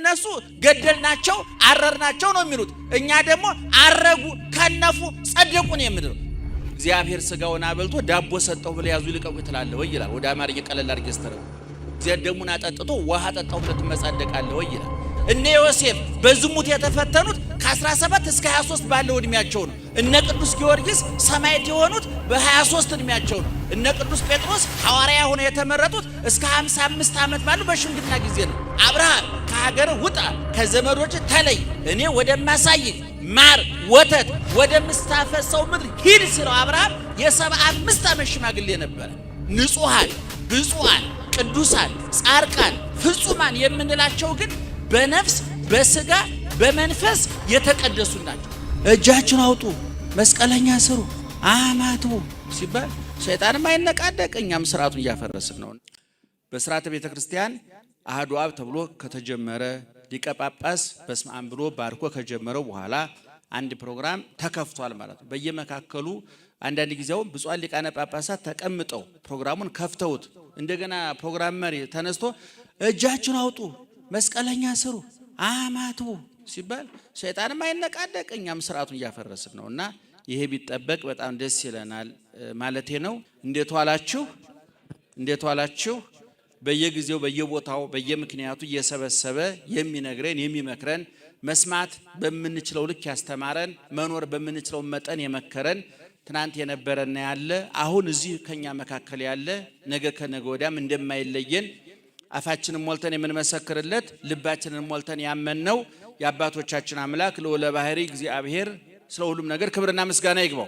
እነሱ ገደልናቸው አረርናቸው ነው የሚሉት። እኛ ደግሞ አረጉ ከነፉ ጸደቁ ነው የምንለው። እግዚአብሔር ስጋውን አበልቶ ዳቦ ሰጠው ብለ ያዙ ይልቀቁ ይላል ወይ ይላል። ወደ አማርኛ ቀለል አድርጌ ስተረው እግዚአብሔር ደሙን አጠጥቶ ውሃ ጠጣው ብለ ትመጻደቃለህ ወይ ይላል። እነ ዮሴፍ በዝሙት የተፈተኑት ከ17 እስከ 23 ባለው እድሜያቸው ነው። እነ ቅዱስ ጊዮርጊስ ሰማዕት የሆኑት በ23 እድሜያቸው ነው። እነ ቅዱስ ጴጥሮስ ሐዋርያ ሆነው የተመረጡት እስከ 55 ዓመት ባለው በሽምግልና ጊዜ ነው። አብርሃም ከሀገር ውጣ ከዘመዶች ተለይ እኔ ወደማሳይ ማር ወተት ወደምስታፈሰው ምድር ሂድ ሲለው አብርሃም የ75 ዓመት ሽማግሌ ነበር። ንጹሃን ብፁዓን ቅዱሳን ጻድቃን ፍጹማን የምንላቸው ግን በነፍስ በስጋ በመንፈስ የተቀደሱ ናቸው። እጃችሁን አውጡ መስቀለኛ ስሩ አማቱ ሲባል ሸይጣንም አይነቃደቅ፣ እኛም ስርዓቱን እያፈረስን ነው። በስርዓተ ቤተ ክርስቲያን አሐዱ አብ ተብሎ ከተጀመረ ሊቀ ጳጳስ በስመ አብ ብሎ ባርኮ ከጀመረው በኋላ አንድ ፕሮግራም ተከፍቷል ማለት ነው። በየመካከሉ አንዳንድ ጊዜው ብፁዓን ሊቃነ ጳጳሳት ተቀምጠው ፕሮግራሙን ከፍተውት እንደገና ፕሮግራም መሪ ተነስቶ እጃችሁን አውጡ መስቀለኛ ስሩ አማቱ ሲባል ሸይጣንም አይነቃደቅ፣ እኛም ስርዓቱን እያፈረስን ነውና ይሄ ቢጠበቅ በጣም ደስ ይለናል ማለቴ ነው። እንዴት ዋላችሁ? በየጊዜው በየቦታው በየምክንያቱ እየሰበሰበ የሚነግረን የሚመክረን መስማት በምንችለው ልክ ያስተማረን መኖር በምንችለው መጠን የመከረን ትናንት የነበረና ያለ አሁን እዚህ ከኛ መካከል ያለ ነገ ከነገ ወዲያም እንደማይለየን አፋችንን ሞልተን የምንመሰክርለት ልባችንን ሞልተን ያመንነው የአባቶቻችን አምላክ ልዑለ ባሕርይ እግዚአብሔር ስለ ሁሉም ነገር ክብርና ምስጋና ይግባው።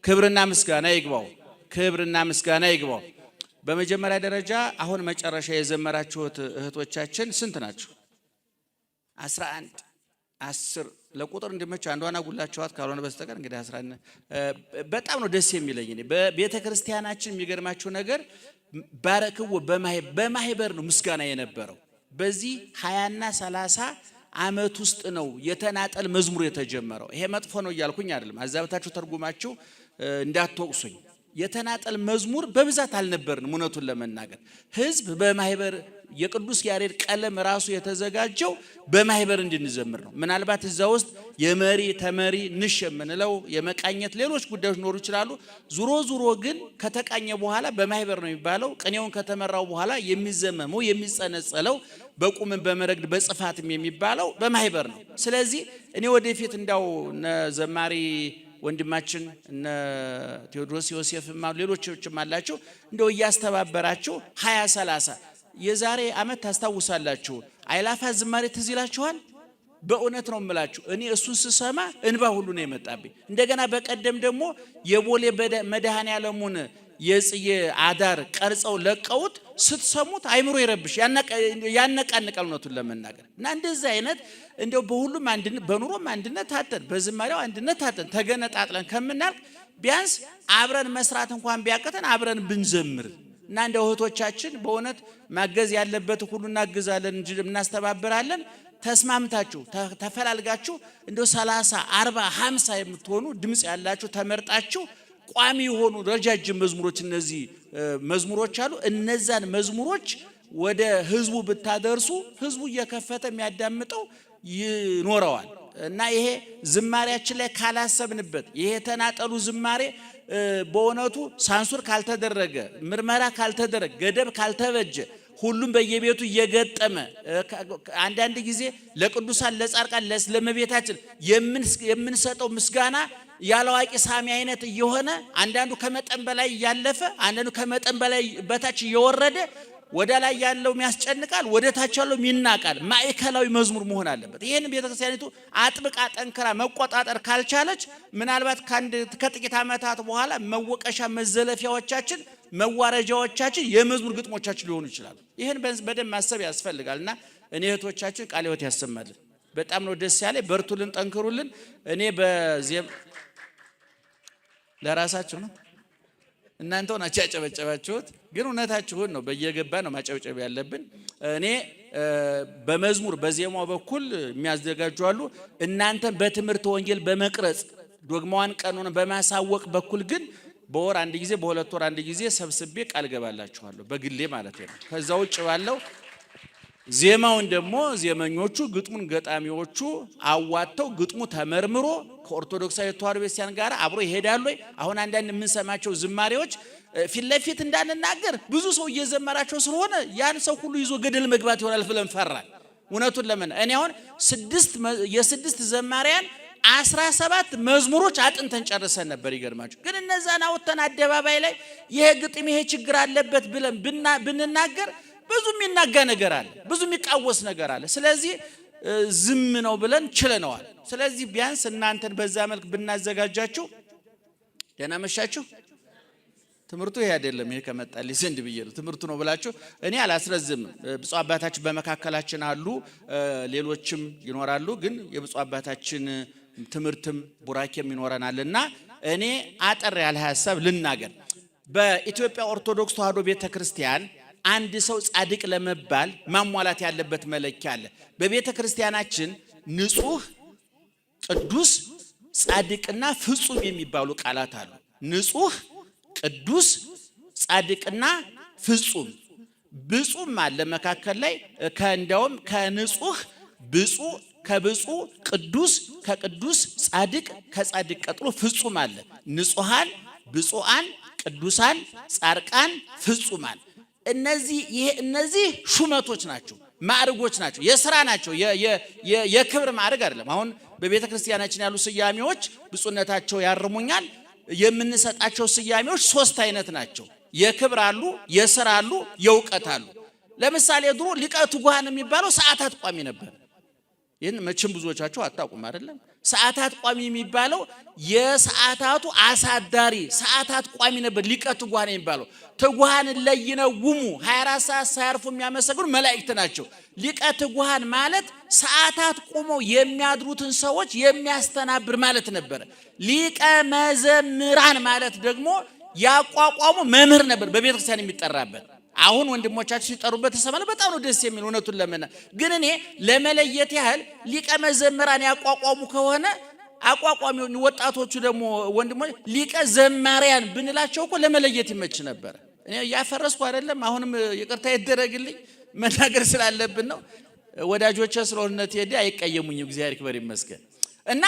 ክብርና ምስጋና ይግባው። በመጀመሪያ ደረጃ አሁን መጨረሻ የዘመራችሁት እህቶቻችን ስንት ናቸው? 11 10 ለቁጥር እንዲመች አንዷን አጉላችኋት ካልሆነ በስተቀር እንግዲህ 11 በጣም ነው ደስ የሚለኝ። በቤተ ክርስቲያናችን የሚገርማችሁ ነገር ባረክው በማህበር ነው ምስጋና የነበረው። በዚህ 20 እና 30 ዓመት ውስጥ ነው የተናጠል መዝሙር የተጀመረው። ይሄ መጥፎ ነው እያልኩኝ አይደለም፣ አዛብታችሁ ተርጉማችሁ እንዳትወቅሱኝ። የተናጠል መዝሙር በብዛት አልነበርንም። እውነቱን ለመናገር ህዝብ በማህበር የቅዱስ ያሬድ ቀለም ራሱ የተዘጋጀው በማህበር እንድንዘምር ነው። ምናልባት እዛ ውስጥ የመሪ ተመሪ ንሽ የምንለው የመቃኘት ሌሎች ጉዳዮች ኖሩ ይችላሉ። ዙሮ ግን ከተቃኘ በኋላ በማህበር ነው የሚባለው። ቅኔውን ከተመራው በኋላ የሚዘመመው የሚጸነጸለው በቁም በመረግድ በጽፋትም የሚባለው በማህበር ነው። ስለዚህ እኔ ወደፊት እንዳው ዘማሪ ወንድማችን እነ ቴዎድሮስ ዮሴፍም ሌሎችም አላችሁ እንደው እያስተባበራችሁ 20 30 የዛሬ ዓመት ታስታውሳላችሁ አይላፋት ዝማሬ ትዝ ይላችኋል። በእውነት ነው የምላችሁ እኔ እሱን ስሰማ እንባ ሁሉ ነው የመጣብኝ። እንደገና በቀደም ደግሞ የቦሌ መድኃኔዓለሙን የጽዬ አዳር ቀርጸው ለቀውት ስትሰሙት አይምሮ ይረብሽ ያነቃንቃል እውነቱን ለመናገር እና እንደዚህ አይነት እንደው በሁሉም አንድነት በኑሮም አንድነት አተን በዝማሬው አንድነት አተን ተገነጣጥለን ከምናልቅ ቢያንስ አብረን መስራት እንኳን ቢያቀተን አብረን ብንዘምር እና እንደው እህቶቻችን በእውነት ማገዝ ያለበት ሁሉ እናግዛለን እንጂ እናስተባብራለን። ተስማምታችሁ ተፈላልጋችሁ እንደው 30 40 50 የምትሆኑ ድምጽ ያላችሁ ተመርጣችሁ ቋሚ የሆኑ ረጃጅም መዝሙሮች እነዚህ መዝሙሮች አሉ። እነዛን መዝሙሮች ወደ ህዝቡ ብታደርሱ ህዝቡ እየከፈተ የሚያዳምጠው ይኖረዋል እና ይሄ ዝማሬያችን ላይ ካላሰብንበት ይሄ ተናጠሉ ዝማሬ በእውነቱ ሳንሱር ካልተደረገ ምርመራ ካልተደረገ ገደብ ካልተበጀ ሁሉም በየቤቱ እየገጠመ አንዳንድ ጊዜ ለቅዱሳን ለጻድቃን ለእመቤታችን የምንሰጠው ምስጋና ያለዋቂ ሳሚ አይነት እየሆነ አንዳንዱ ከመጠን በላይ ያለፈ አንዳንዱ ከመጠን በላይ በታች እየወረደ ወደ ላይ ያለው የሚያስጨንቃል ወደ ታች ያለው ይናቃል። ማዕከላዊ መዝሙር መሆን አለበት። ይሄን ቤተክርስቲያኒቱ አጥብቃ ጠንክራ መቆጣጠር ካልቻለች ምናልባት ከጥቂት ዓመታት በኋላ መወቀሻ መዘለፊያዎቻችን መዋረጃዎቻችን የመዝሙር ግጥሞቻችን ሊሆኑ ይችላሉ። ይሄን በደንብ ማሰብ ያስፈልጋልና እኔ እህቶቻችን ቃለ ሕይወት ያሰማልን። በጣም ነው ደስ ያለ። በርቱልን፣ ጠንክሩልን። እኔ በዚህም ለራሳችሁ ነው እናንተው ናችሁ ያጨበጨባችሁት፣ ግን እውነታችሁን ነው። በየገባ ነው ማጨብጨብ ያለብን። እኔ በመዝሙር በዜማው በኩል የሚያዘጋጁ አሉ። እናንተን በትምህርት ወንጌል በመቅረጽ ዶግማዋን ቀኑን በማሳወቅ በኩል ግን በወር አንድ ጊዜ በሁለት ወር አንድ ጊዜ ሰብስቤ ቃል ገባላችኋለሁ፣ በግሌ ማለት ነው። ከዛ ውጭ ባለው ዜማውን ደግሞ ዜመኞቹ ግጥሙን ገጣሚዎቹ አዋተው ግጥሙ ተመርምሮ ከኦርቶዶክሳዊ ተዋሕዶ ቤተክርስቲያን ጋር አብሮ ይሄዳሉ። አሁን አንዳንድ የምንሰማቸው ዝማሬዎች ፊት ለፊት እንዳንናገር ብዙ ሰው እየዘመራቸው ስለሆነ ያን ሰው ሁሉ ይዞ ገደል መግባት ይሆናል ብለን ፈራን። እውነቱን ለምን እኔ አሁን የስድስት ዘማሪያን 17 መዝሙሮች አጥንተን ጨርሰን ነበር። ይገርማችሁ ግን እነዛን አውጥተን አደባባይ ላይ ይሄ ግጥም ይሄ ችግር አለበት ብለን ብንናገር ብዙ የሚናጋ ነገር አለ፣ ብዙ የሚቃወስ ነገር አለ። ስለዚህ ዝም ነው ብለን ችለነዋል። ስለዚህ ቢያንስ እናንተን በዛ መልክ ብናዘጋጃችሁ ደህና መሻችሁ። ትምርቱ ይሄ አይደለም፣ ይሄ ከመጣልኝ ዘንድ ብዬ ነው ትምርቱ ነው ብላችሁ እኔ አላስረዝም። ብፁዕ አባታችን በመካከላችን አሉ፣ ሌሎችም ይኖራሉ። ግን የብፁዕ አባታችን ትምርትም ቡራኬም ይኖረናልና እኔ አጠር ያለ ሐሳብ ልናገር። በኢትዮጵያ ኦርቶዶክስ ተዋሕዶ ቤተክርስቲያን አንድ ሰው ጻድቅ ለመባል ማሟላት ያለበት መለኪያ አለ። በቤተክርስቲያናችን ንጹህ፣ ቅዱስ፣ ጻድቅና ፍጹም የሚባሉ ቃላት አሉ። ንጹህ፣ ቅዱስ፣ ጻድቅና ፍጹም። ብጹም አለ መካከል ላይ ከእንደውም ከንጹህ ብጹ፣ ከብጹ ቅዱስ፣ ከቅዱስ ጻድቅ፣ ከጻድቅ ቀጥሎ ፍጹም አለ። ንጹሃን፣ ብጹአን፣ ቅዱሳን፣ ጻድቃን፣ ፍጹማን። እነዚህ ሹመቶች ናቸው፣ ማዕርጎች ናቸው፣ የሥራ ናቸው። የክብር ማዕርግ አይደለም። አሁን በቤተ ክርስቲያናችን ያሉ ስያሜዎች ብፁዕነታቸው ያርሙኛል። የምንሰጣቸው ስያሜዎች 3 አይነት ናቸው። የክብር አሉ፣ የሥራ አሉ፣ የእውቀት አሉ። ለምሳሌ ድሮ ሊቀ ትጉሃን የሚባለው ሰዓታት ቋሚ ነበር። ይህን መቼም ብዙዎቻችሁ አታውቁም አይደለም? ሰዓታት ቋሚ የሚባለው የሰዓታቱ አሳዳሪ ሰዓታት ቋሚ ነበር ሊቀ ትጉሃን የሚባለው። ትጉሃንን ለይነውሙ 24 ሰዓት ሳያርፉ የሚያመሰግኑ መላእክት ናቸው። ሊቀ ትጉሃን ማለት ሰዓታት ቆመው የሚያድሩትን ሰዎች የሚያስተናብር ማለት ነበር። ሊቀ መዘምራን ማለት ደግሞ ያቋቋሙ መምህር ነበር በቤተክርስቲያን የሚጠራበት። አሁን ወንድሞቻችሁ ሲጠሩበት ተሰማለ። በጣም ነው ደስ የሚል እውነቱን ለምን ግን እኔ ለመለየት ያህል ሊቀ መዘምራን ያቋቋሙ ከሆነ አቋቋሚ ወጣቶቹ ደግሞ ወንድሞች ሊቀ ዘማሪያን ብንላቸው እኮ ለመለየት ይመች ነበር። እኔ ያፈረስኩ አይደለም፣ አሁንም ይቅርታ ይደረግልኝ መናገር ስላለብን ነው። ወዳጆቼ ስለሆነት ሄደ አይቀየሙኝም፣ እግዚአብሔር ይክበር ይመስገን። እና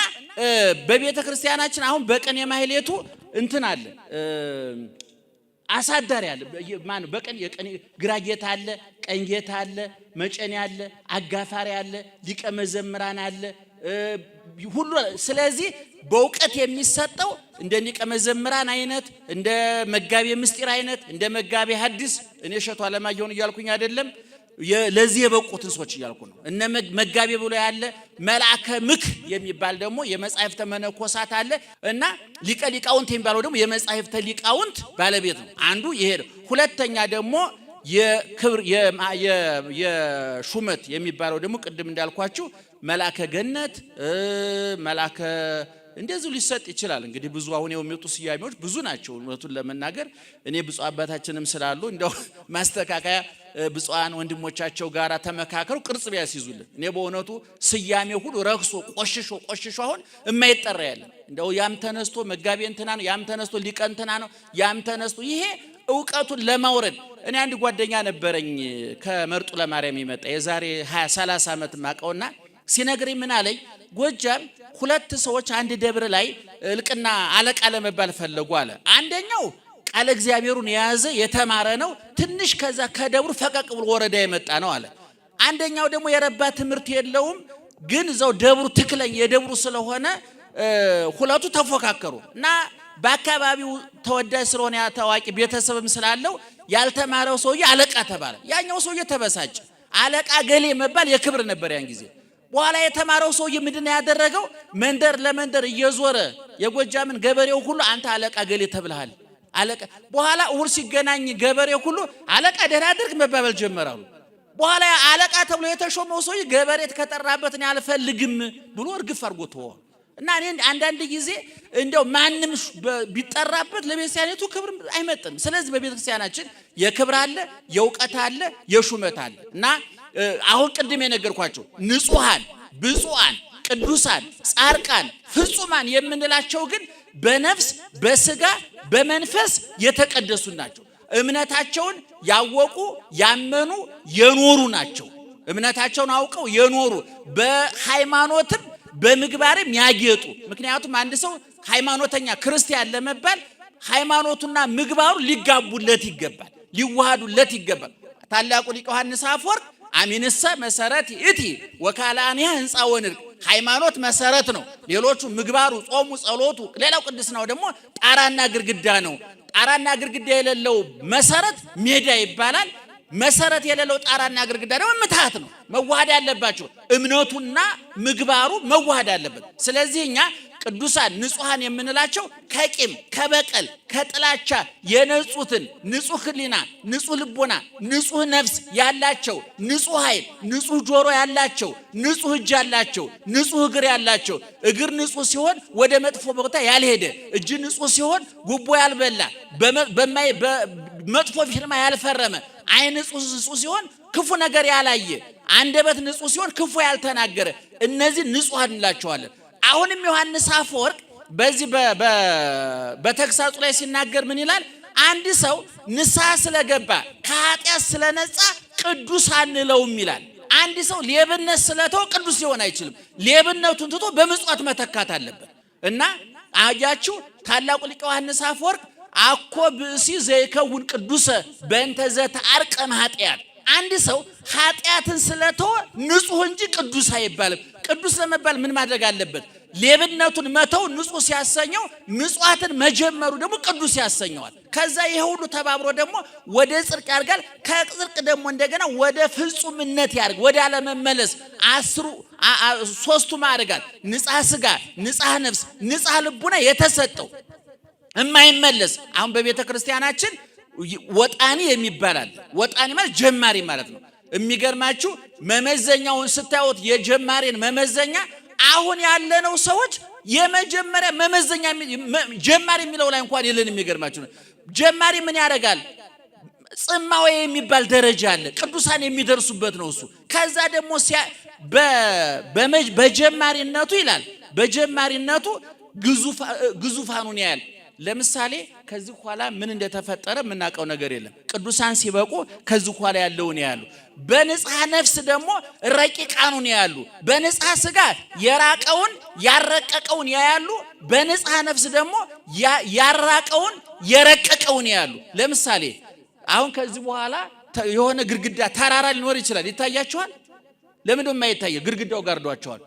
በቤተ ክርስቲያናችን አሁን በቀን የማህሌቱ እንትን አለ አሳዳሪ አለ። ማን በቀን የቀን ግራጌታ አለ፣ ቀኝጌታ አለ፣ መጨኔ አለ፣ አጋፋሪ አለ፣ ሊቀ መዘምራን አለ ሁሉ። ስለዚህ በእውቀት የሚሰጠው እንደ ሊቀ መዘምራን አይነት፣ እንደ መጋቤ ምስጢር አይነት፣ እንደ መጋቤ ሐዲስ እኔ እሸቱ አለማየሁን እያልኩኝ አይደለም፣ ለዚህ የበቁትን ሰዎች እያልኩ ነው። እነ መጋቤ ብሎ ያለ መልአከ ምክ የሚባል ደግሞ የመጻሕፍተ መነኮሳት አለ እና ሊቀ ሊቃውንት የሚባለው ደግሞ የመጻሕፍተ ሊቃውንት ባለቤት ነው። አንዱ ይሄ ነው። ሁለተኛ ደግሞ የክብር የሹመት የሚባለው ደግሞ ቅድም እንዳልኳችሁ መልአከ ገነት፣ መልአከ እንደዚህ ሊሰጥ ይችላል። እንግዲህ ብዙ አሁን የሚወጡ ስያሜዎች ብዙ ናቸው እውነቱን ለመናገር። እኔ ብፁዕ አባታችንም ስላሉ እንደው ማስተካከያ ብፁዓን ወንድሞቻቸው ጋር ተመካከሩ ቅርጽ ቢያስይዙልን። እኔ በእውነቱ ስያሜ ሁሉ ረክሶ ቆሽሾ አሁን የማይጠራ ያለ እንደው ያም ተነስቶ መጋቤ እንትና ነው፣ ያም ተነስቶ ሊቀ እንትና ነው፣ ያም ተነስቶ ይሄ ዕውቀቱን ለማውረድ። እኔ አንድ ጓደኛ ነበረኝ ከመርጡ ለማርያም ይመጣ የዛሬ 20-30 ዓመት ማቀውና ሲነግረኝ ምን አለኝ፣ ጎጃም 2 ሰዎች አንድ ደብር ላይ እልቅና አለቃ ለመባል ፈለጉ አለ። አንደኛው ቃለ እግዚአብሔሩን የያዘ የተማረ ነው፣ ትንሽ ከዛ ከደብሩ ፈቀቅ ብሎ ወረዳ የመጣ ነው አለ። አንደኛው ደግሞ የረባ ትምህርት የለውም፣ ግን እዛው ደብሩ ትክለኝ የደብሩ ስለሆነ ሁለቱ ተፎካከሩ እና በአካባቢው ተወዳጅ ስለሆነ ታዋቂ ቤተሰብም ስላለው ያልተማረው ሰውዬ አለቃ ተባለ። ያኛው ሰውዬ ተበሳጨ። አለቃ ገሌ መባል የክብር ነበር ያን ጊዜ። በኋላ የተማረው ሰውዬ ምንድነው ያደረገው? መንደር ለመንደር እየዞረ የጎጃምን ገበሬው ሁሉ አንተ አለቃ ገሌ ተብለሃል አለቃ። በኋላ እሁድ ሲገናኝ ገበሬው ሁሉ አለቃ ደህና አድርግ መባባል ጀመራሉ። በኋላ አለቃ ተብሎ የተሾመው ሰውዬ ገበሬ ከተጠራበት ነው አልፈልግም ብሎ እርግፍ አድርጎ ተወው። እና እኔ አንዳንድ ጊዜ እንደው ማንም ቢጠራበት ለቤተክርስቲያኒቱ ክብር አይመጥም። ስለዚህ በቤተክርስቲያናችን የክብር አለ፣ የእውቀት አለ፣ የሹመት አለ። እና አሁን ቅድም የነገርኳቸው ንጹሃን፣ ብፁዓን፣ ቅዱሳን፣ ጻድቃን፣ ፍጹማን የምንላቸው ግን በነፍስ በስጋ በመንፈስ የተቀደሱ ናቸው። እምነታቸውን ያወቁ ያመኑ የኖሩ ናቸው። እምነታቸውን አውቀው የኖሩ በሃይማኖትም በምግባርም ያጌጡ። ምክንያቱም አንድ ሰው ሃይማኖተኛ ክርስቲያን ለመባል ሃይማኖቱና ምግባሩ ሊጋቡለት ይገባል፣ ሊዋሃዱለት ይገባል። ታላቁ ሊቅ ዮሐንስ አፈወርቅ አሚንሰ መሰረት እቲ ወካላንያ ህንፃ ወንድቅ ሃይማኖት መሰረት ነው፣ ሌሎቹ ምግባሩ፣ ጾሙ፣ ጸሎቱ፣ ሌላው ቅድስናው ደግሞ ጣራና ግድግዳ ነው። ጣራና ግድግዳ የሌለው መሰረት ሜዳ ይባላል። መሰረት የሌለው ጣራና ግድግዳ ደግሞ ምትሃት ነው። መዋሃድ ያለባቸው እምነቱና ምግባሩ መዋሃድ አለበት። ስለዚህ እኛ ቅዱሳን ንጹሃን የምንላቸው ከቂም ከበቀል ከጥላቻ የነጹትን ንጹህ ህሊና፣ ንጹህ ልቦና፣ ንጹህ ነፍስ ያላቸው፣ ንጹህ ኃይል፣ ንጹህ ጆሮ ያላቸው፣ ንጹህ እጅ ያላቸው፣ ንጹህ እግር ያላቸው። እግር ንጹህ ሲሆን ወደ መጥፎ ቦታ ያልሄደ፣ እጅ ንጹህ ሲሆን ጉቦ ያልበላ፣ መጥፎ ፊርማ ያልፈረመ፣ ዓይን ንጹህ ሲሆን ክፉ ነገር ያላየ፣ አንደበት ንጹህ ሲሆን ክፉ ያልተናገረ፣ እነዚህ ንጹሃን እንላቸዋለን። አሁንም ዮሐንስ አፈወርቅ በዚህ በተግሳጹ ላይ ሲናገር ምን ይላል? አንድ ሰው ንስሐ ስለገባ ከኃጢአት ስለነጻ ቅዱስ አንለውም ይላል። አንድ ሰው ሌብነት ስለተው ቅዱስ ሊሆን አይችልም። ሌብነቱን ትቶ በምጽዋት መተካት አለበት። እና አያችሁ ታላቁ ሊቅ ዮሐንስ አፈወርቅ አኮ ብእሲ ዘይከውን ቅዱሰ በእንተ ዘተአርቀ ኃጢአት። አንድ ሰው ኃጢአትን ስለተው ንጹህ እንጂ ቅዱስ አይባልም። ቅዱስ ለመባል ምን ማድረግ አለበት? ሌብነቱን መተው ንጹህ ሲያሰኘው፣ ምጽዋትን መጀመሩ ደግሞ ቅዱስ ያሰኘዋል። ከዛ ይሄ ሁሉ ተባብሮ ደግሞ ወደ ጽድቅ ያርጋል። ከጽድቅ ደግሞ እንደገና ወደ ፍጹምነት ያርግ፣ ወደ አለመመለስ ሶስቱ ማርጋል ንጻሕ ሥጋ፣ ንጻሕ ነፍስ፣ ንጻሕ ልቡና የተሰጠው የማይመለስ። አሁን በቤተ ክርስቲያናችን ወጣኒ የሚባል አለ። ወጣኒ ማለት ጀማሪ ማለት ነው። የሚገርማችሁ መመዘኛውን ስታዩት የጀማሪን መመዘኛ አሁን ያለነው ሰዎች የመጀመሪያ መመዘኛ ጀማሪ የሚለው ላይ እንኳን የለን። የሚገርማችሁ ጀማሪ ምን ያደርጋል? ጽማዌ የሚባል ደረጃ አለ። ቅዱሳን የሚደርሱበት ነው እሱ። ከዛ ደግሞ በጀማሪነቱ ይላል፣ በጀማሪነቱ ግዙፋኑን ያያል። ለምሳሌ ከዚህ ኋላ ምን እንደተፈጠረ የምናውቀው ነገር የለም። ቅዱሳን ሲበቁ ከዚህ ኋላ ያለውን ያያሉ። በንጽሐ ነፍስ ደግሞ ረቂቃኑን ያያሉ። በንጽሐ ሥጋ የራቀውን ያረቀቀውን ያያሉ። በንጽሐ ነፍስ ደግሞ ያራቀውን የረቀቀውን ያያሉ። ለምሳሌ አሁን ከዚህ በኋላ የሆነ ግድግዳ ተራራ ሊኖር ይችላል። ይታያችኋል? ለምንድነው የማይታየው? ግድግዳው ጋርዷቸዋል።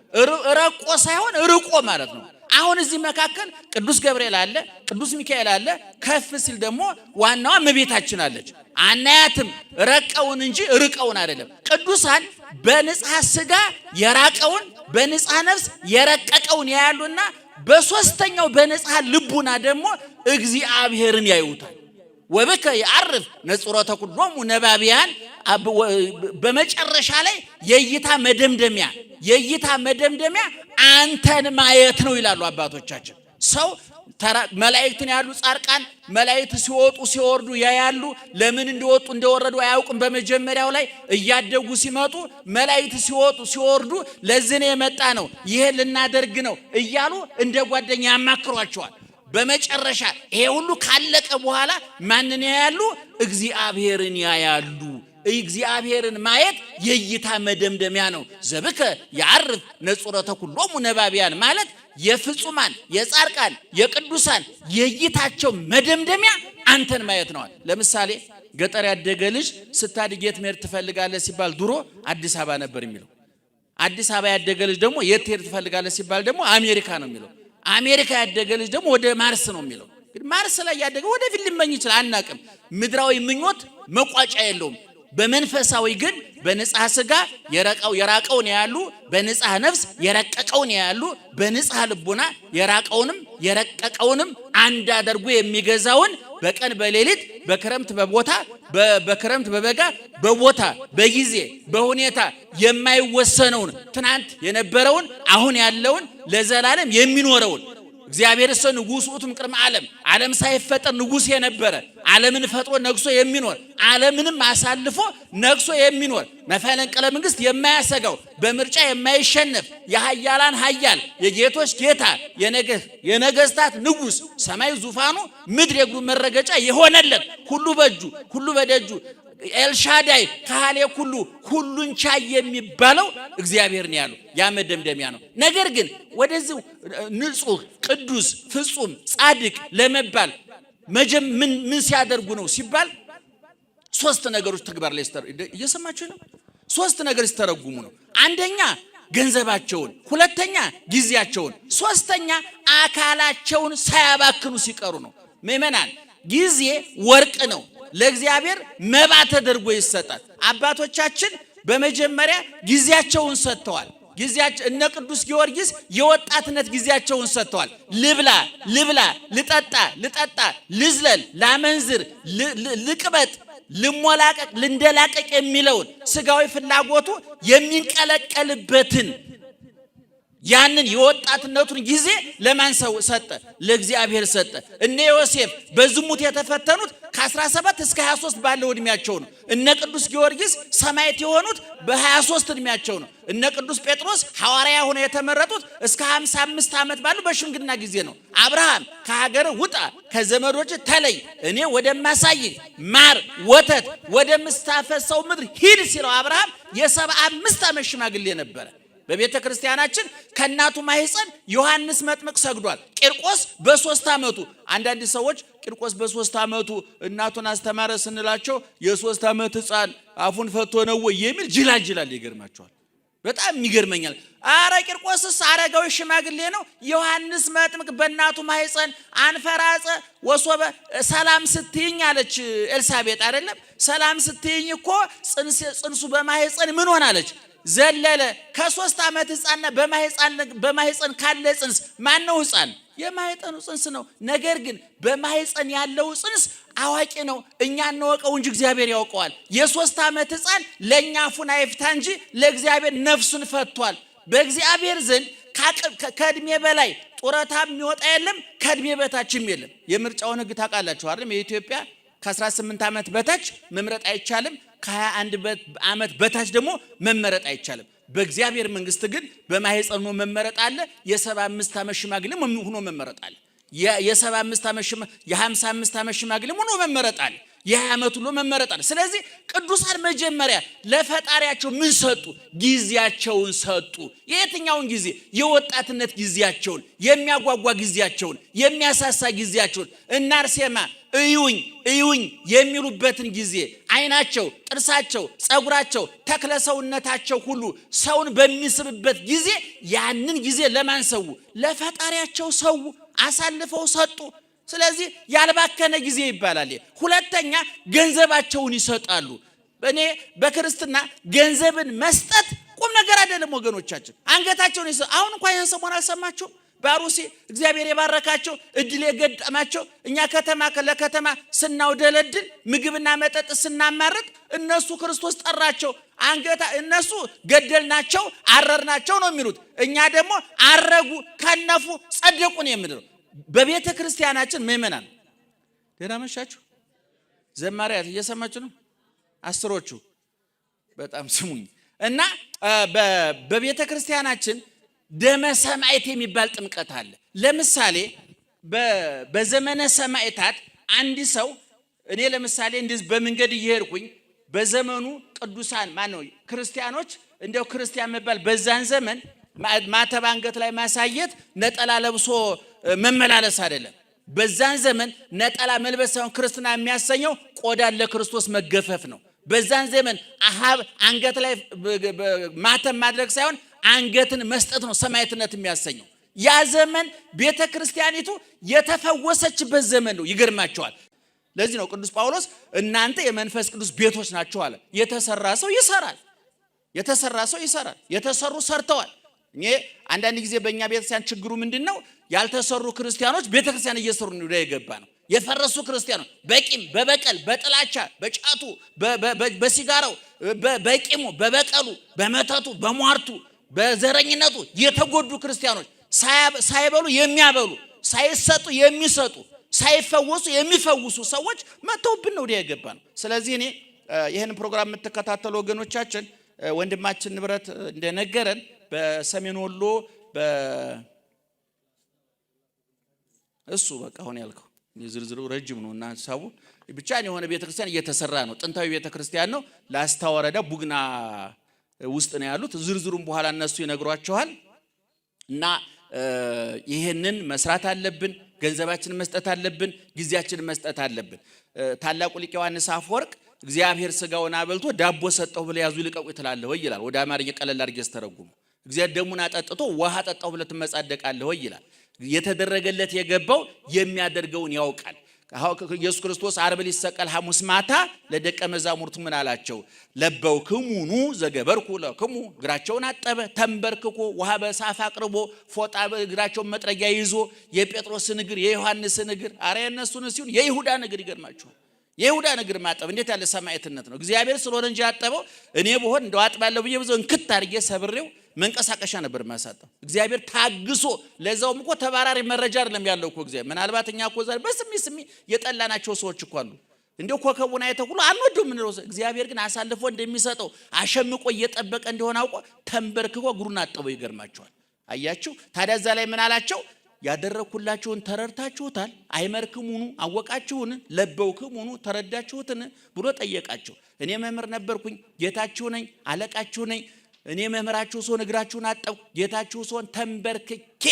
ረቆ ሳይሆን ርቆ ማለት ነው። አሁን እዚህ መካከል ቅዱስ ገብርኤል አለ፣ ቅዱስ ሚካኤል አለ። ከፍ ሲል ደግሞ ዋናዋ እመቤታችን አለች። አናያትም፣ ረቀውን እንጂ ርቀውን አይደለም። ቅዱሳን በንጽሐ ሥጋ የራቀውን በንጽሐ ነፍስ የረቀቀውን ያያሉና በሶስተኛው በንጽሐ ልቡና ደግሞ እግዚአብሔርን ያዩታል። ወበከ ያርፍ ነጽሮተ ኩሎሙ ነባቢያን። በመጨረሻ ላይ የእይታ መደምደሚያ አንተን ማየት ነው ይላሉ አባቶቻችን። ሰው መላእክትን ያሉ ጻድቃን መላእክት ሲወጡ ሲወርዱ ያያሉ። ለምን እንደወጡ እንደወረዱ አያውቁም። በመጀመሪያው ላይ እያደጉ ሲመጡ መላእክት ሲወጡ ሲወርዱ ለዚህ ነው የመጣ ነው፣ ይሄ ልናደርግ ነው እያሉ እንደ ጓደኛ ያማክሯቸዋል። በመጨረሻ ይሄ ሁሉ ካለቀ በኋላ ማንን ያያሉ? እግዚአብሔርን ያያሉ። እግዚአብሔርን ማየት የእይታ መደምደሚያ ነው። ዘብከ ያርፍ ነጽሮተ ኩሎሙ ነባቢያን ማለት የፍጹማን የጻድቃን የቅዱሳን የእይታቸው መደምደሚያ አንተን ማየት ነው። ለምሳሌ ገጠር ያደገ ልጅ ስታድግ የት መሄድ ትፈልጋለህ ሲባል ድሮ አዲስ አበባ ነበር የሚለው። አዲስ አበባ ያደገ ልጅ ደግሞ የት ሄድ ትፈልጋለህ ሲባል ደግሞ አሜሪካ ነው የሚለው። አሜሪካ ያደገ ልጅ ደግሞ ወደ ማርስ ነው የሚለው። ማርስ ላይ ያደገ ወደፊት ሊመኝ ይችላል፣ አናቅም። ምድራዊ ምኞት መቋጫ የለውም። በመንፈሳዊ ግን በንጽሐ ሥጋ የራቀውን ያያሉ፣ በንጽሐ ነፍስ የረቀቀውን ያያሉ፣ በንጽሐ ልቡና የራቀውንም የረቀቀውንም አንድ አድርጎ የሚገዛውን በቀን በሌሊት በክረምት በቦታ በክረምት በበጋ በቦታ በጊዜ በሁኔታ የማይወሰነውን ትናንት የነበረውን አሁን ያለውን ለዘላለም የሚኖረውን እግዚአብሔር እሱ ንጉሥ ውእቱ እምቅድመ ዓለም ሳይፈጠር ንጉሥ የነበረ ዓለምን ፈጥሮ ነግሶ የሚኖር ዓለምንም አሳልፎ ነግሶ የሚኖር መፈንቅለ መንግስት የማያሰጋው በምርጫ የማይሸነፍ የኃያላን ኃያል የጌቶች ጌታ የነገስታት ንጉሥ ሰማይ ዙፋኑ ምድር የእግሩ መረገጫ የሆነለት ሁሉ በእጁ ሁሉ በደጁ ኤልሻዳይ ካህሌ ሁሉን ቻይ የሚባለው እግዚአብሔር ነው ያለው ያ መደምደሚያ ነው። ነገር ግን ወደዚህ ንጹህ ቅዱስ ፍጹም ጻድቅ ለመባል ምን ሲያደርጉ ነው ሲባል ሶስት ነገሮች ተግባር ላይ እየሰማችሁ ነው። ሶስት ነገር ሲተረጉሙ ነው። አንደኛ ገንዘባቸውን፣ ሁለተኛ ጊዜያቸውን፣ ሶስተኛ አካላቸውን ሳያባክኑ ሲቀሩ ነው። ምእመናን ጊዜ ወርቅ ነው። ለእግዚአብሔር መባ ተደርጎ ይሰጣል። አባቶቻችን በመጀመሪያ ጊዜያቸውን ሰጥተዋል። ጊዜያቸው እነ ቅዱስ ጊዮርጊስ የወጣትነት ጊዜያቸውን ሰጥተዋል። ልብላ፣ ልጠጣ፣ ልዝለል፣ ላመንዝር፣ ልቅበጥ፣ ልሞላቀቅ፣ ልንደላቀቅ የሚለውን ስጋዊ ፍላጎቱ የሚንቀለቀልበትን ያንን የወጣትነቱን ጊዜ ለማን ሰጠ? ለእግዚአብሔር ሰጠ። እነ ዮሴፍ በዝሙት የተፈተኑት ከ17 እስከ 23 ባለው እድሜያቸው ነው። እነ ቅዱስ ጊዮርጊስ ሰማዕት የሆኑት በ23 እድሜያቸው ነው። እነ ቅዱስ ጴጥሮስ ሐዋርያ ሆነው የተመረጡት እስከ 55 ዓመት ባለው በሽምግልና ጊዜ ነው። አብርሃም ከሀገር ውጣ ከዘመዶች ተለይ እኔ ወደማሳይ ማር ወተት ወደምስታፈሰው ምድር ሂድ ሲለው አብርሃም የ75 ዓመት ሽማግሌ ነበረ። በቤተ ክርስቲያናችን ከእናቱ ማህፀን ዮሐንስ መጥምቅ ሰግዷል። ቂርቆስ በ3 ዓመቱ። አንዳንድ ሰዎች ቂርቆስ በ3 ዓመቱ እናቱን አስተማረ ስንላቸው የ3 ዓመት ሕፃን አፉን ፈቶ ነው ወይ የሚል ጅላጅላል ይገርማቸዋል። በጣም ይገርመኛል። አረ ቂርቆስስ አረጋዊ ሽማግሌ ነው። ዮሐንስ መጥምቅ በእናቱ ማህፀን አንፈራጸ ወሶበ ሰላም ስትይኝ አለች ኤልሳቤጥ አይደለም። ሰላም ስትይኝ እኮ ጽንሱ በማህፀን ምን ሆናለች? ዘለለ። ከ3 ዓመት ሕፃንና በማህፀን ካለ ጽንስ ማን ነው ሕፃን? የማህፀኑ ጽንስ ነው። ነገር ግን በማህፀን ያለው ጽንስ አዋቂ ነው። እኛ እንወቀው እንጂ እግዚአብሔር ያውቀዋል። የ3 ዓመት ሕፃን ለኛ አፉን አይፍታ እንጂ ለእግዚአብሔር ነፍሱን ፈቷል። በእግዚአብሔር ዘንድ ከእድሜ በላይ ጡረታ የሚወጣ የለም፣ ከእድሜ በታችም የለም። የምርጫውን ሕግ ታውቃላችሁ አይደል? የኢትዮጵያ ከ18 ዓመት በታች መምረጥ አይቻልም። ከ21 ዓመት በታች ደግሞ መመረጥ አይቻልም። በእግዚአብሔር መንግስት ግን በማህፀኑ መመረጥ አለ። የ75 ዓመት ሽማግሌም ሆኖ መመረጥ አለ። የ75 ዓመት የ55 ዓመት ሽማግሌም ሆኖ መመረጥ አለ። የ20 ዓመት ሁሉ መመረጥ አለ። ስለዚህ ቅዱሳን መጀመሪያ ለፈጣሪያቸው ምን ሰጡ? ጊዜያቸውን ሰጡ። የየትኛውን ጊዜ? የወጣትነት ጊዜያቸውን፣ የሚያጓጓ ጊዜያቸውን፣ የሚያሳሳ ጊዜያቸውን። እና አርሴማ እዩኝ የሚሉበትን ጊዜ አይናቸው፣ ጥርሳቸው፣ ጸጉራቸው፣ ተክለሰውነታቸው ሁሉ ሰውን በሚስብበት ጊዜ ያንን ጊዜ ለማን ሰው? ለፈጣሪያቸው ሰው አሳልፈው ሰጡ። ስለዚህ ያልባከነ ጊዜ ይባላል። ሁለተኛ ገንዘባቸውን ይሰጣሉ። እኔ በክርስትና ገንዘብን መስጠት ቁም ነገር አይደለም ወገኖቻችን። አንገታቸውን ይሰጣሉ። አሁን እንኳን ይህን ሰሞን አልሰማችሁም? ባሩሲ እግዚአብሔር የባረካቸው እድል የገጠማቸው እኛ ከተማ ለከተማ ስናውደለድል ምግብና መጠጥ ስናማርጥ እነሱ ክርስቶስ ጠራቸው። እነሱ ገደልናቸው አረርናቸው ነው የሚሉት። እኛ ደግሞ አረጉ፣ ከነፉ፣ ጸደቁ ነው የምንለው። በቤተ ክርስቲያናችን ምእመናን ደህና መሻችሁ። ዘማሪያት እየሰማችሁ ነው? አስሮቹ በጣም ስሙኝ እና በቤተ ክርስቲያናችን ደመ ሰማዕት የሚባል ጥምቀት አለ። ለምሳሌ በዘመነ ሰማዕታት አንድ ሰው እኔ ለምሳሌ እንደዚህ በመንገድ እየሄድኩኝ በዘመኑ ቅዱሳን ማነው ክርስቲያኖች እንደው ክርስቲያን መባል በዛን ዘመን ማተብ አንገት ላይ ማሳየት ነጠላ ለብሶ መመላለስ አይደለም። በዛን ዘመን ነጠላ መልበስ ሳይሆን ክርስትና የሚያሰኘው ቆዳን ለክርስቶስ መገፈፍ ነው። በዛን ዘመን አንገት ላይ ማተብ ማድረግ ሳይሆን አንገትን መስጠት ነው ሰማዕትነት የሚያሰኘው። ያ ዘመን ቤተ ክርስቲያኒቱ የተፈወሰችበት ዘመን ነው። ይገርማቸዋል። ለዚህ ነው ቅዱስ ጳውሎስ እናንተ የመንፈስ ቅዱስ ቤቶች ናቸው አለ። የተሰራ ሰው ይሰራል። የተሰሩ ሰርተዋል። እኔ አንዳንድ ጊዜ በእኛ ቤተክርስቲያን ችግሩ ምንድነው? ያልተሰሩ ክርስቲያኖች ቤተክርስቲያን እየሰሩ ነው የገባ ነው። የፈረሱ ክርስቲያኖች በቂም፣ በበቀል፣ በጥላቻ፣ በጫቱ፣ በሲጋራው፣ በቂሙ፣ በበቀሉ፣ በመተቱ፣ በሟርቱ፣ በዘረኝነቱ የተጎዱ ክርስቲያኖች ሳይበሉ የሚያበሉ፣ ሳይሰጡ የሚሰጡ፣ ሳይፈወሱ የሚፈውሱ ሰዎች መተውብን ነው የገባ ነው። ስለዚህ እኔ ይህን ፕሮግራም የምትከታተሉ ወገኖቻችን ወንድማችን ንብረት እንደነገረን በሰሜን ወሎ እሱ በቃ ሆነ ያልከው ዝርዝሩ ረጅም ነውና ሐሳቡ ብቻ የሆነ ቤተክርስቲያን እየተሰራ ነው። ጥንታዊ ቤተክርስቲያን ነው። ላስታ ወረዳ ቡግና ውስጥ ነው ያሉት። ዝርዝሩን በኋላ እነሱ ይነግሯቸዋል። እና ይሄንን መስራት አለብን። ገንዘባችንን መስጠት አለብን። ጊዜያችንን መስጠት አለብን። ታላቁ ሊቅ ዮሐንስ አፈወርቅ እግዚአብሔር ስጋውን አበልቶ ዳቦ ሰጠው ብለ ያዙ ይልቀቁ ይላል ወይ ይላል። ወደ አማርኛ ቀለል አድርጌ ተረጉሙ። እግዚአብሔር ደሙን አጠጥቶ ውሃ ጠጣው ብለ ትመጻደቃለህ ወይ ይላል። የተደረገለት የገባው የሚያደርገውን ያውቃል። ኢየሱስ ክርስቶስ ዓርብ ሊሰቀል ሐሙስ ማታ ለደቀ መዛሙርቱ ምን አላቸው? ለበውክሙኑ ዘገበርኩ ለክሙ። እግራቸውን አጠበ፣ ተንበርክኮ ውሃ በሳፋ አቅርቦ ፎጣ እግራቸውን መጥረጊያ ይዞ የጴጥሮስን እግር የዮሐንስን እግር አረ የነሱን ሲሆን የይሁዳን እግር ይገርማቸዋል። የይሁዳን እግር ማጠብ እንዴት ያለ ሰማዕትነት ነው! እግዚአብሔር ስለሆነ እንጂ ያጠበው እኔ በሆን እንደው አጥባለሁ ብዬ ብዙ እንክት አድርጌ ሰብሬው መንቀሳቀሻ ነበር ማሳጠው። እግዚአብሔር ታግሶ ለዛውም እኮ ተባራሪ መረጃ አይደለም ያለው እኮ እግዚአብሔር። ምናልባት እኛ እኮ ዛሬ በስሚ የጠላናቸው ሰዎች እኮ አሉ። እንደው ኮከቡን አይተው ሁሉ አንወደው ምን ነው። እግዚአብሔር ግን አሳልፎ እንደሚሰጠው አሸምቆ እየጠበቀ እንደሆነ አውቆ ተንበርክኮ እግሩን አጠበው። ይገርማቸዋል። አያችሁ። ታዲያ እዛ ላይ ምን አላቸው? ያደረኩላችሁን ተረድታችሁታል? አይመርክሙኑ አወቃችሁን? ለበውክሙኑ ተረዳችሁትን ብሎ ጠየቃቸው። እኔ መምህር ነበርኩኝ፣ ጌታችሁ ነኝ፣ አለቃችሁ ነኝ። እኔ መምህራችሁ ሰው እግራችሁን አጠብኩ፣ ጌታችሁ ሰውን ተንበርክኬ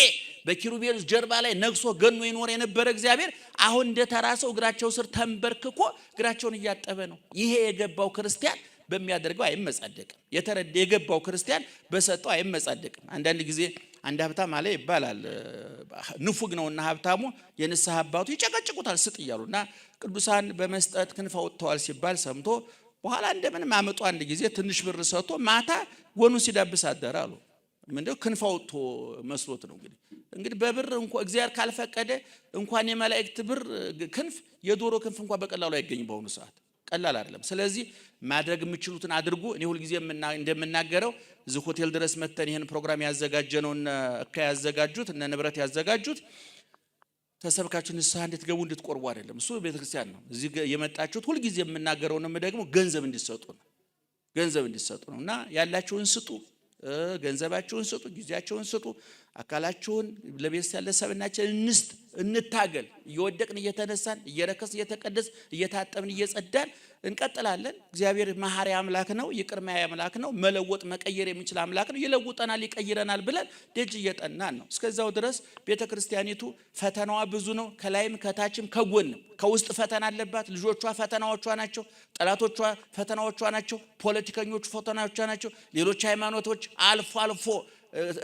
በኪሩቤል ጀርባ ላይ ነግሶ ገኖ ይኖር የነበረ እግዚአብሔር አሁን እንደተራሰው እግራቸው ስር ተንበርክኮ እግራቸውን እያጠበ ነው። ይሄ የገባው ክርስቲያን በሚያደርገው አይመጻደቅም። የገባው ክርስቲያን በሰጠው አይመጻደቅም። አንዳንድ ጊዜ አንድ ሀብታም አለ ይባላል፣ ንፉግ ነውና ሀብታሙ የንስሐ አባቱ ይጨቀጭቁታል ስጥ እያሉና ቅዱሳን በመስጠት ክንፍ አውጥተዋል ሲባል ሰምቶ በኋላ እንደምን ማመጡ አንድ ጊዜ ትንሽ ብር ሰጥቶ ማታ ጎኑን ሲዳብስ አደረ አሉ። ምንድነው? ክንፍ አውጥቶ መስሎት ነው። እንግዲህ በብር እንኳን እግዚአብሔር ካልፈቀደ እንኳን የመላእክት ብር ክንፍ የዶሮ ክንፍ እንኳን በቀላሉ አይገኝም። በአሁኑ ሰዓት ቀላል አይደለም። ስለዚህ ማድረግ የምትችሉትን አድርጉ። እኔ ሁሉ ጊዜ እንደምናገረው እዚህ ሆቴል ድረስ መተን ይሄን ፕሮግራም ያዘጋጀነው ያዘጋጁት እነ ንብረት ያዘጋጁት ተሰብካችሁ ንስሐ እንድትገቡ እንድትቆርቡ አይደለም። እሱ ቤተክርስቲያን ነው። እዚህ የመጣችሁት ሁሉ ጊዜ የምናገረው ነው ደግሞ ገንዘብ እንዲሰጡ ነው። ገንዘብ እንዲሰጡ ነውና ያላችሁን ስጡ፣ ገንዘባችሁን ስጡ፣ ጊዜያችሁን ስጡ፣ አካላችሁን ለቤተክርስቲያን ለሰብናችን እንስጥ፣ እንታገል። እየወደቅን እየተነሳን እየረከስ እየተቀደስ እየታጠብን እየጸዳን እንቀጥላለን። እግዚአብሔር መሐሪ አምላክ ነው፣ ይቅር ባይ አምላክ ነው፣ መለወጥ መቀየር የሚችል አምላክ ነው። ይለውጠናል፣ ይቀይረናል ብለን ደጅ እየጠናን ነው። እስከዛው ድረስ ቤተክርስቲያኒቱ ፈተናዋ ብዙ ነው። ከላይም ከታችም ከጎንም ከውስጥ ፈተና አለባት። ልጆቿ ፈተናዎቿ ናቸው፣ ጠላቶቿ ፈተናዎቿ ናቸው፣ ፖለቲከኞቹ ፈተናዎቿ ናቸው፣ ሌሎች ሃይማኖቶች አልፎ አልፎ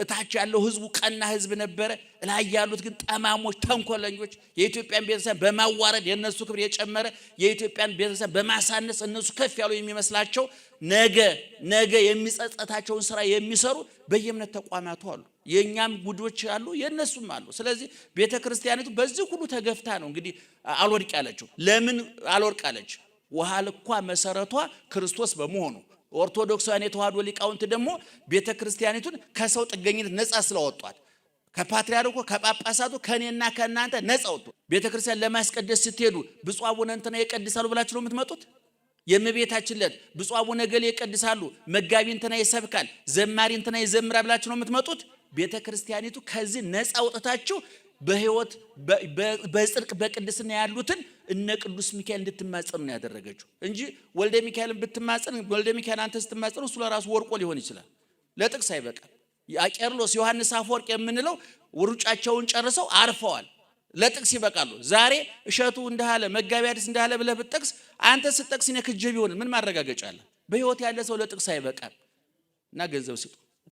እታች ያለው ህዝቡ ቀና ህዝብ ነበረ። ላይ ያሉት ግን ጠማሞች፣ ተንኮለኞች የኢትዮጵያን ቤተክርስቲያን በማዋረድ የነሱ ክብር የጨመረ የኢትዮጵያን ቤተክርስቲያን በማሳነስ እነሱ ከፍ ያሉ የሚመስላቸው ነገ የሚጸጸታቸውን ስራ የሚሰሩ በየእምነት ተቋማቱ አሉ። የኛም ጉዶች አሉ፣ የነሱም አሉ። ስለዚህ ቤተክርስቲያኒቱ በዚህ ሁሉ ተገፍታ ነው እንግዲህ አልወድቅ ያለችው። ለምን አልወድቅ አለች? ውሃ ልኳ መሰረቷ ክርስቶስ በመሆኑ ኦርቶዶክሳውያን የተዋህዶ ሊቃውንት ደግሞ ቤተክርስቲያኒቱን ከሰው ጥገኝነት ነፃ ስለወጧት ከፓትርያርኩ ከጳጳሳቱ ከኔና ከናንተ ነፃ ወጡ። ቤተክርስቲያን ለማስቀደስ ስትሄዱ ብፁዕ አቡነ እንትና ይቀድሳሉ ብላችሁ ነው የምትመጡት። የእመቤታችን ዕለት ብፁዕ አቡነ ገሌ ይቀድሳሉ፣ መጋቢ እንትና ይሰብካል፣ ዘማሪ እንትና ይዘምራል ብላችሁ ነው የምትመጡት። ቤተክርስቲያኒቱ ከዚህ ነፃ ወጥታችሁ በህይወት በጽድቅ በቅድስና ያሉትን እነ ቅዱስ ሚካኤል እንድትማጸኑ ነው ያደረገችው እንጂ ወልደ ሚካኤልን ብትማጸን ወልደ ሚካኤል አንተ ስትማጸኑ እሱ ለራሱ ወርቆ ሊሆን ይችላል። ለጥቅስ አይበቃም። ቄርሎስ ዮሐንስ አፈወርቅ የምንለው ውሩጫቸውን ጨርሰው አርፈዋል። ለጥቅስ ይበቃሉ። ዛሬ እሸቱ እንዳለ መጋቢ አዲስ እንዳለ ብለህ ብትጠቅስ አንተ ስትጠቅስ ነው ክጀብ ይሆን ምን ማረጋገጫ አለ? በህይወት ያለ ሰው ለጥቅስ አይበቃም። እና ገንዘብ ስጡ።